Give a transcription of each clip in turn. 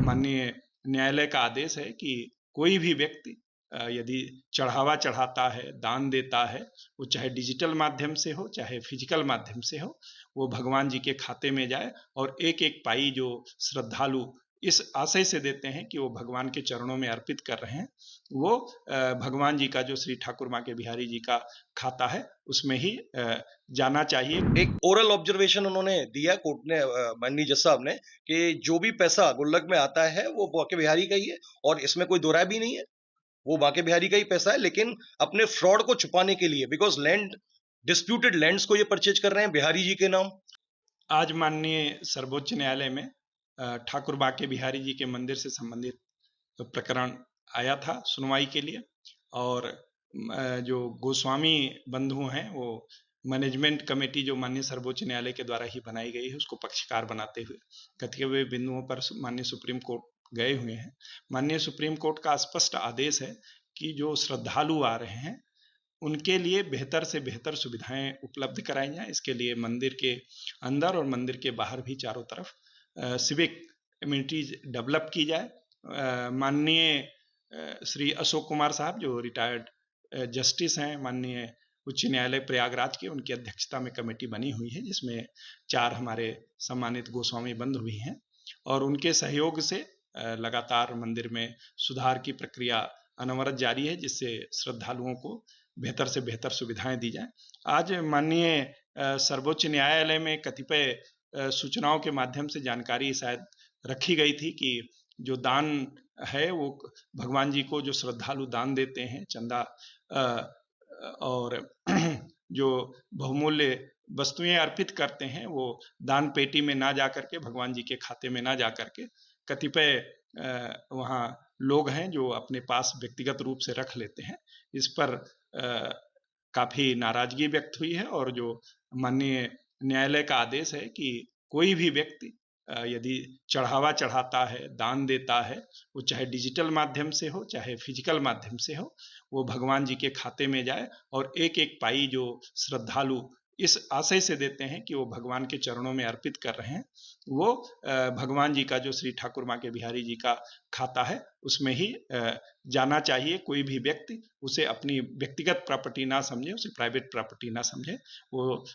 माननीय न्यायालय का आदेश है कि कोई भी व्यक्ति यदि चढ़ावा चढ़ाता है, दान देता है, वो चाहे डिजिटल माध्यम से हो, चाहे फिजिकल माध्यम से हो, वो भगवान जी के खाते में जाए और एक एक पाई जो श्रद्धालु इस आशय से देते हैं कि वो भगवान के चरणों में अर्पित कर रहे हैं, वो भगवान जी का जो श्री ठाकुर माँ के बिहारी जी का खाता है उसमें ही जाना चाहिए। एक ओरल ऑब्जर्वेशन उन्होंने दिया कोर्ट ने, माननीय जज साहब ने, कि जो भी पैसा गुल्लक में आता है वो बांके बिहारी का ही है और इसमें कोई दो राय भी नहीं है। वो बांके बिहारी का ही पैसा है, लेकिन अपने फ्रॉड को छुपाने के लिए, बिकॉज लैंड डिस्प्यूटेड लैंड्स को ये परचेज कर रहे हैं बिहारी जी के नाम। आज माननीय सर्वोच्च न्यायालय में ठाकुर बांके बिहारी जी के मंदिर से संबंधित प्रकरण आया था सुनवाई के लिए, और जो गोस्वामी बंधु हैं वो मैनेजमेंट कमेटी जो माननीय सर्वोच्च न्यायालय के द्वारा ही बनाई गई है उसको पक्षकार बनाते हुए कथित हुए बिंदुओं पर माननीय सुप्रीम कोर्ट गए हुए हैं। माननीय सुप्रीम कोर्ट का स्पष्ट आदेश है कि जो श्रद्धालु आ रहे हैं उनके लिए बेहतर से बेहतर सुविधाएं उपलब्ध कराई जाएं। इसके लिए मंदिर के अंदर और मंदिर के बाहर भी चारों तरफ सिविक इम्यूनिटीज डेवलप की जाए। माननीय श्री अशोक कुमार साहब जो रिटायर्ड जस्टिस हैं माननीय उच्च न्यायालय प्रयागराज के, उनकी अध्यक्षता में कमेटी बनी हुई है जिसमें 4 हमारे सम्मानित गोस्वामी बंधु भी हैं और उनके सहयोग से लगातार मंदिर में सुधार की प्रक्रिया अनवरत जारी है जिससे श्रद्धालुओं को बेहतर से बेहतर सुविधाएं दी जाएं। आज माननीय सर्वोच्च न्यायालय में कतिपय सूचनाओं के माध्यम से जानकारी शायद रखी गई थी कि जो दान है वो भगवान जी को जो श्रद्धालु दान देते हैं चंदा और जो बहुमूल्य वस्तुएं अर्पित करते हैं वो दान पेटी में ना जा करके भगवान जी के खाते में ना जा करके कतिपय वहाँ लोग हैं जो अपने पास व्यक्तिगत रूप से रख लेते हैं। इस पर काफी नाराजगी व्यक्त हुई है और जो माननीय न्यायालय का आदेश है कि कोई भी व्यक्ति यदि चढ़ावा चढ़ाता है, दान देता है, वो चाहे डिजिटल माध्यम से हो, चाहे फिजिकल माध्यम से हो, वो भगवान जी के खाते में जाए और एक एक पाई जो श्रद्धालु इस आशय से देते हैं कि वो भगवान के चरणों में अर्पित कर रहे हैं, वो भगवान जी का जो श्री ठाकुर माँ के बिहारी जी का खाता है उसमें ही जाना चाहिए। कोई भी व्यक्ति उसे अपनी व्यक्तिगत प्रॉपर्टी ना समझे, उसे प्राइवेट प्रॉपर्टी ना समझे, वो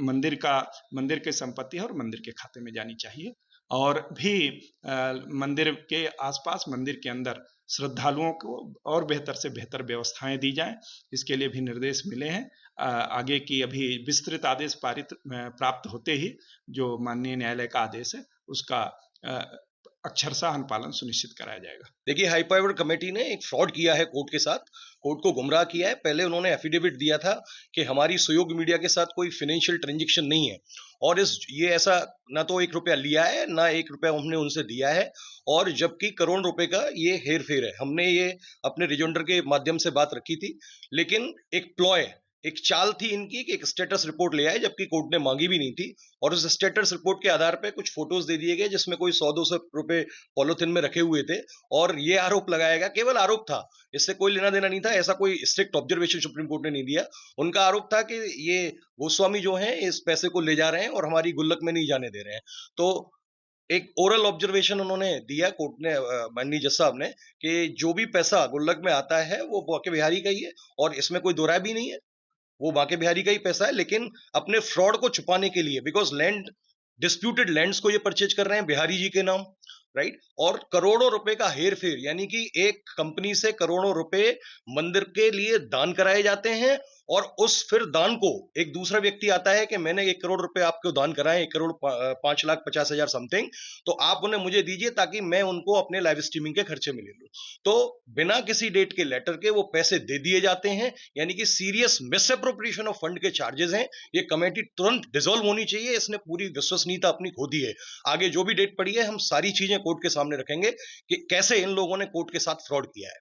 मंदिर के संपत्ति है और मंदिर के खाते में जानी चाहिए। और भी मंदिर के आसपास, मंदिर के अंदर श्रद्धालुओं को और बेहतर से बेहतर व्यवस्थाएं दी जाएं, इसके लिए भी निर्देश मिले हैं। आगे की अभी विस्तृत आदेश प्राप्त होते ही जो माननीय न्यायालय का आदेश है उसका अक्षरशः अनुपालन सुनिश्चित कराया जाएगा। देखिए, हाई पावर्ड कमेटी ने एक फ्रॉड किया है कोर्ट के साथ, कोर्ट को गुमराह किया है। पहले उन्होंने एफिडेविट दिया था कि हमारी सहयोग मीडिया के साथ कोई फाइनेंशियल ट्रांजैक्शन नहीं है और ये ऐसा ना तो 1 रुपया लिया है ना 1 रुपया हमने उनसे दिया है, और जबकि करोड़ रुपए का ये हेर फेर है। हमने ये अपने रिजोंडर के माध्यम से बात रखी थी, लेकिन एक प्लॉय, एक चाल थी इनकी कि एक स्टेटस रिपोर्ट ले आए, जबकि कोर्ट ने मांगी भी नहीं थी, और उस स्टेटस रिपोर्ट के आधार पे कुछ फोटोज दे दिए गए जिसमें कोई 100-200 रुपए पॉलिथीन में रखे हुए थे, और ये आरोप लगाया गया, केवल आरोप था, इससे कोई लेना देना नहीं था, ऐसा कोई स्ट्रिक्ट ऑब्जर्वेशन सुप्रीम कोर्ट ने नहीं दिया। उनका आरोप था कि ये गोस्वामी जो हैं इस पैसे को ले जा रहे हैं और हमारी गुल्लक में नहीं जाने दे रहे हैं। तो एक ओरल ऑब्जर्वेशन उन्होंने दिया कोर्ट ने, माननीय जज साहब ने, कि जो भी पैसा गुल्लक में आता है वो बांके बिहारी का ही है और इसमें कोई दो राय भी नहीं है। वो बांके बिहारी का ही पैसा है, लेकिन अपने फ्रॉड को छुपाने के लिए, बिकॉज लैंड डिस्प्यूटेड लैंड्स को ये परचेज कर रहे हैं बिहारी जी के नाम, राइट, और करोड़ों रुपए का हेर फेर, यानी कि एक कंपनी से करोड़ों रुपए मंदिर के लिए दान कराए जाते हैं और उस फिर दान को एक दूसरा व्यक्ति आता है कि मैंने 1 करोड़ रुपए आपको दान कराए, 1,05,50,000 समथिंग, तो आप उन्हें मुझे दीजिए ताकि मैं उनको अपने लाइव स्ट्रीमिंग के खर्चे में ले लूं। तो बिना किसी डेट के लेटर के वो पैसे दे दिए जाते हैं, यानी कि सीरियस मिसअप्रोप्रिएशन ऑफ फंड के चार्जेस हैं। ये कमेटी तुरंत डिसॉल्व होनी चाहिए, इसने पूरी विश्वसनीयता अपनी खो दी है। आगे जो भी डेट पड़ी है हम सारी चीजें कोर्ट के सामने रखेंगे कि कैसे इन लोगों ने कोर्ट के साथ फ्रॉड किया है।